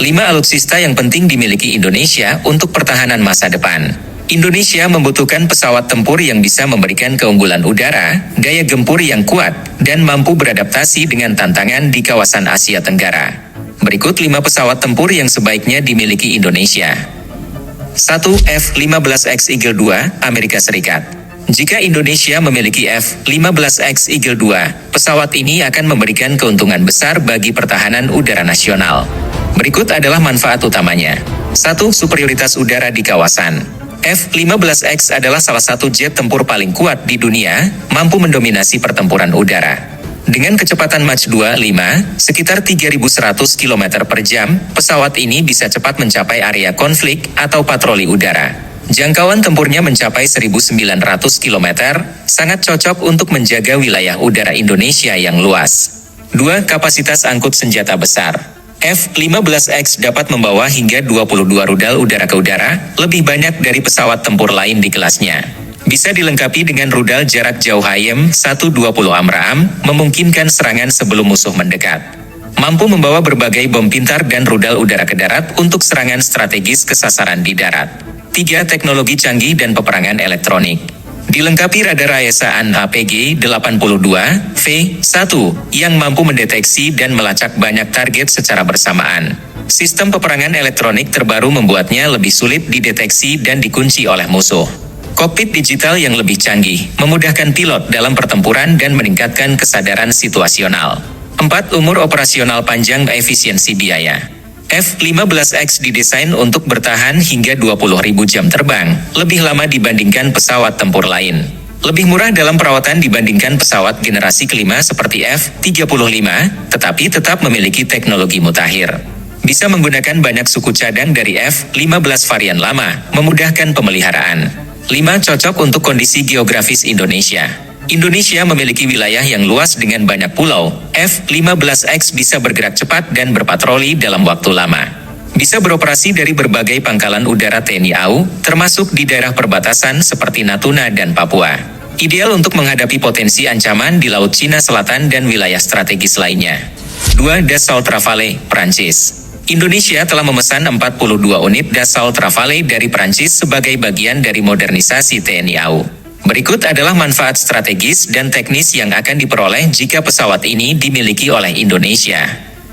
5 alutsista yang penting dimiliki Indonesia untuk pertahanan masa depan. Indonesia membutuhkan pesawat tempur yang bisa memberikan keunggulan udara, daya gempur yang kuat, dan mampu beradaptasi dengan tantangan di kawasan Asia Tenggara. Berikut 5 pesawat tempur yang sebaiknya dimiliki Indonesia. 1. F-15X Eagle II, Amerika Serikat. Jika Indonesia memiliki F-15X Eagle II, pesawat ini akan memberikan keuntungan besar bagi pertahanan udara nasional. Berikut adalah manfaat utamanya. 1. Superioritas udara di kawasan. F-15X adalah salah satu jet tempur paling kuat di dunia, mampu mendominasi pertempuran udara. Dengan kecepatan Mach 25, sekitar 3.100 km per jam, pesawat ini bisa cepat mencapai area konflik atau patroli udara. Jangkauan tempurnya mencapai 1.900 km, sangat cocok untuk menjaga wilayah udara Indonesia yang luas. 2. Kapasitas angkut senjata besar. F-15X dapat membawa hingga 22 rudal udara ke udara, lebih banyak dari pesawat tempur lain di kelasnya. Bisa dilengkapi dengan rudal jarak jauh HIM-120 AMRAAM, memungkinkan serangan sebelum musuh mendekat. Mampu membawa berbagai bom pintar dan rudal udara ke darat untuk serangan strategis ke sasaran di darat. 3. Teknologi canggih dan peperangan elektronik. Dilengkapi radar AESA AN-APG-82V1 yang mampu mendeteksi dan melacak banyak target secara bersamaan. Sistem peperangan elektronik terbaru membuatnya lebih sulit dideteksi dan dikunci oleh musuh. Kokpit digital yang lebih canggih, memudahkan pilot dalam pertempuran dan meningkatkan kesadaran situasional. 4. Umur operasional panjang, efisiensi biaya. F-15X didesain untuk bertahan hingga 20.000 jam terbang, lebih lama dibandingkan pesawat tempur lain. Lebih murah dalam perawatan dibandingkan pesawat generasi kelima seperti F-35, tetapi tetap memiliki teknologi mutakhir. Bisa menggunakan banyak suku cadang dari F-15 varian lama, memudahkan pemeliharaan. 5. Cocok untuk kondisi geografis Indonesia. Indonesia memiliki wilayah yang luas dengan banyak pulau. F-15X bisa bergerak cepat dan berpatroli dalam waktu lama. Bisa beroperasi dari berbagai pangkalan udara TNI AU, termasuk di daerah perbatasan seperti Natuna dan Papua. Ideal untuk menghadapi potensi ancaman di Laut Cina Selatan dan wilayah strategis lainnya. 2. Dassault Rafale, Prancis. Indonesia telah memesan 42 unit Dassault Rafale dari Prancis sebagai bagian dari modernisasi TNI AU. Berikut adalah manfaat strategis dan teknis yang akan diperoleh jika pesawat ini dimiliki oleh Indonesia.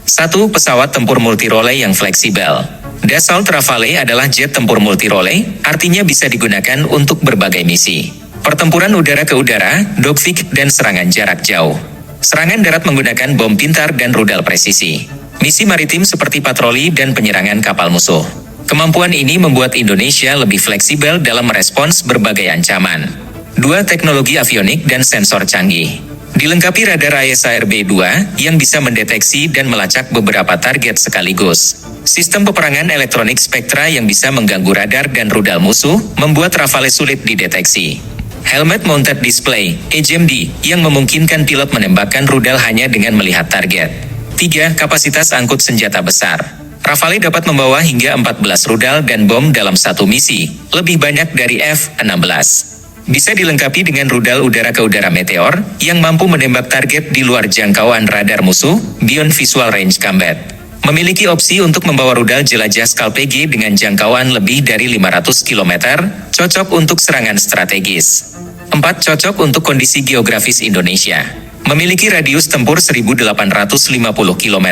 1. Pesawat tempur multirole yang fleksibel. Dassault Rafale adalah jet tempur multirole, artinya bisa digunakan untuk berbagai misi. Pertempuran udara ke udara, dogfight, dan serangan jarak jauh. Serangan darat menggunakan bom pintar dan rudal presisi. Misi maritim seperti patroli dan penyerangan kapal musuh. Kemampuan ini membuat Indonesia lebih fleksibel dalam merespons berbagai ancaman. 2. Teknologi avionik dan sensor canggih. Dilengkapi radar AESA RB2 yang bisa mendeteksi dan melacak beberapa target sekaligus. Sistem peperangan elektronik Spectra yang bisa mengganggu radar dan rudal musuh, membuat Rafale sulit dideteksi. Helmet Mounted Display, HMD, yang memungkinkan pilot menembakkan rudal hanya dengan melihat target. 3. Kapasitas angkut senjata besar. Rafale dapat membawa hingga 14 rudal dan bom dalam satu misi, lebih banyak dari F-16. Bisa dilengkapi dengan rudal udara ke udara Meteor, yang mampu menembak target di luar jangkauan radar musuh, Beyond Visual Range Combat. Memiliki opsi untuk membawa rudal jelajah Scalp-G dengan jangkauan lebih dari 500 km, cocok untuk serangan strategis. 4. Cocok untuk kondisi geografis Indonesia. Memiliki radius tempur 1.850 km,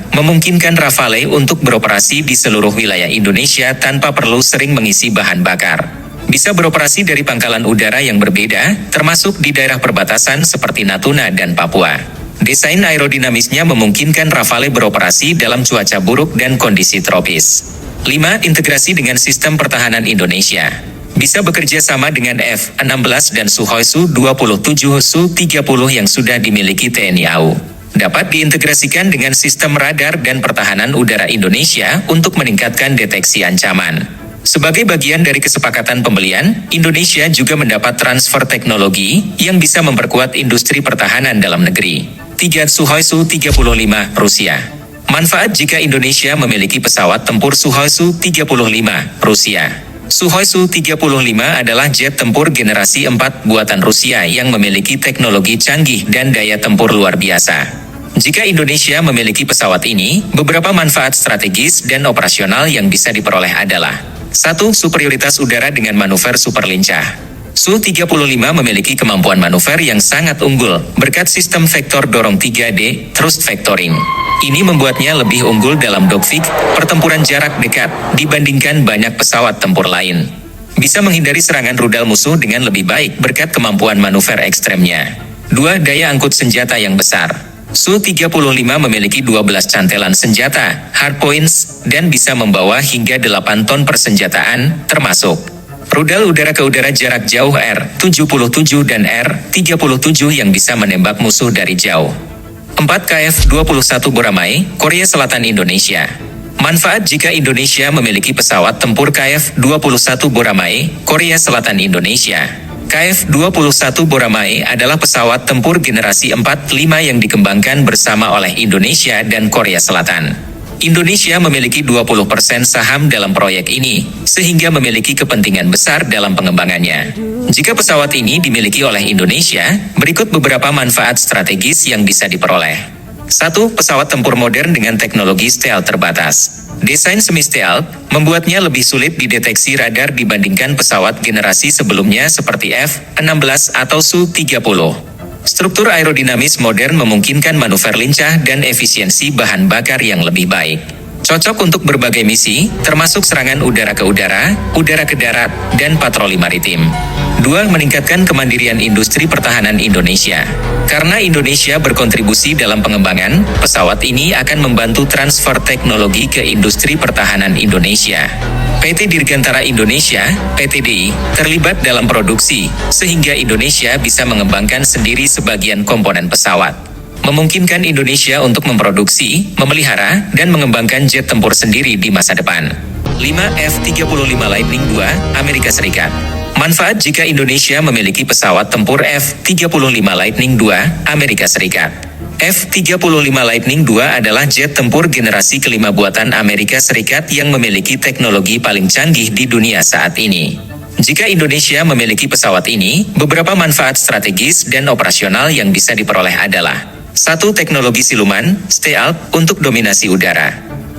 memungkinkan Rafale untuk beroperasi di seluruh wilayah Indonesia tanpa perlu sering mengisi bahan bakar. Bisa beroperasi dari pangkalan udara yang berbeda, termasuk di daerah perbatasan seperti Natuna dan Papua. Desain aerodinamisnya memungkinkan Rafale beroperasi dalam cuaca buruk dan kondisi tropis. 5. Integrasi dengan sistem pertahanan Indonesia. Bisa bekerja sama dengan F-16 dan Sukhoi Su-27 Su-30 yang sudah dimiliki TNI AU. Dapat diintegrasikan dengan sistem radar dan pertahanan udara Indonesia untuk meningkatkan deteksi ancaman. Sebagai bagian dari kesepakatan pembelian, Indonesia juga mendapat transfer teknologi yang bisa memperkuat industri pertahanan dalam negeri. 3. Sukhoi Su-35, Rusia. Manfaat jika Indonesia memiliki pesawat tempur Sukhoi Su-35, Rusia. Sukhoi Su-35 adalah jet tempur generasi 4 buatan Rusia yang memiliki teknologi canggih dan daya tempur luar biasa. Jika Indonesia memiliki pesawat ini, beberapa manfaat strategis dan operasional yang bisa diperoleh adalah 1. Superioritas udara dengan manuver super lincah. Su-35 memiliki kemampuan manuver yang sangat unggul berkat sistem vektor dorong 3D thrust vectoring. Ini membuatnya lebih unggul dalam dogfight, pertempuran jarak dekat, dibandingkan banyak pesawat tempur lain. Bisa menghindari serangan rudal musuh dengan lebih baik berkat kemampuan manuver ekstremnya. 2. Daya angkut senjata yang besar. Su-35 memiliki 12 cantelan senjata, hardpoints, dan bisa membawa hingga 8 ton persenjataan, termasuk rudal udara ke udara jarak jauh R-77 dan R-37 yang bisa menembak musuh dari jauh. 4. KF-21 Boramae, Korea Selatan Indonesia. Manfaat jika Indonesia memiliki pesawat tempur KF-21 Boramae, Korea Selatan Indonesia. KF-21 Boramae adalah pesawat tempur generasi 4-5 yang dikembangkan bersama oleh Indonesia dan Korea Selatan. Indonesia memiliki 20% saham dalam proyek ini, sehingga memiliki kepentingan besar dalam pengembangannya. Jika pesawat ini dimiliki oleh Indonesia, berikut beberapa manfaat strategis yang bisa diperoleh. 1. Pesawat tempur modern dengan teknologi stealth terbatas. Desain semi-stealth membuatnya lebih sulit dideteksi radar dibandingkan pesawat generasi sebelumnya seperti F-16 atau Su-30. Struktur aerodinamis modern memungkinkan manuver lincah dan efisiensi bahan bakar yang lebih baik. Cocok untuk berbagai misi, termasuk serangan udara ke udara ke darat, dan patroli maritim. 2. Meningkatkan kemandirian industri pertahanan Indonesia. Karena Indonesia berkontribusi dalam pengembangan, pesawat ini akan membantu transfer teknologi ke industri pertahanan Indonesia. PT Dirgantara Indonesia, PTDI, terlibat dalam produksi, sehingga Indonesia bisa mengembangkan sendiri sebagian komponen pesawat. Memungkinkan Indonesia untuk memproduksi, memelihara, dan mengembangkan jet tempur sendiri di masa depan. 5. F-35 Lightning II, Amerika Serikat. Manfaat jika Indonesia memiliki pesawat tempur F-35 Lightning II, Amerika Serikat. F-35 Lightning II adalah jet tempur generasi kelima buatan Amerika Serikat yang memiliki teknologi paling canggih di dunia saat ini. Jika Indonesia memiliki pesawat ini, beberapa manfaat strategis dan operasional yang bisa diperoleh adalah 1. Teknologi siluman, stealth, untuk dominasi udara.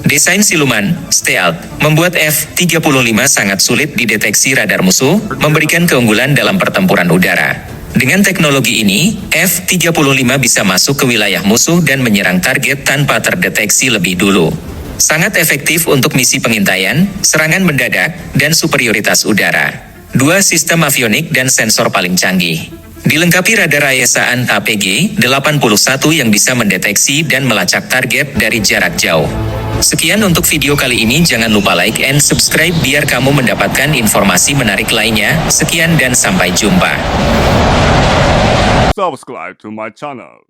Desain siluman, stealth, membuat F-35 sangat sulit dideteksi radar musuh, memberikan keunggulan dalam pertempuran udara. Dengan teknologi ini, F-35 bisa masuk ke wilayah musuh dan menyerang target tanpa terdeteksi lebih dulu. Sangat efektif untuk misi pengintaian, serangan mendadak, dan superioritas udara. 2. Sistem avionik dan sensor paling canggih. Dilengkapi radar AESA APG-81 yang bisa mendeteksi dan melacak target dari jarak jauh. Sekian untuk video kali ini, jangan lupa like and subscribe biar kamu mendapatkan informasi menarik lainnya. Sekian dan sampai jumpa. Subscribe to my channel.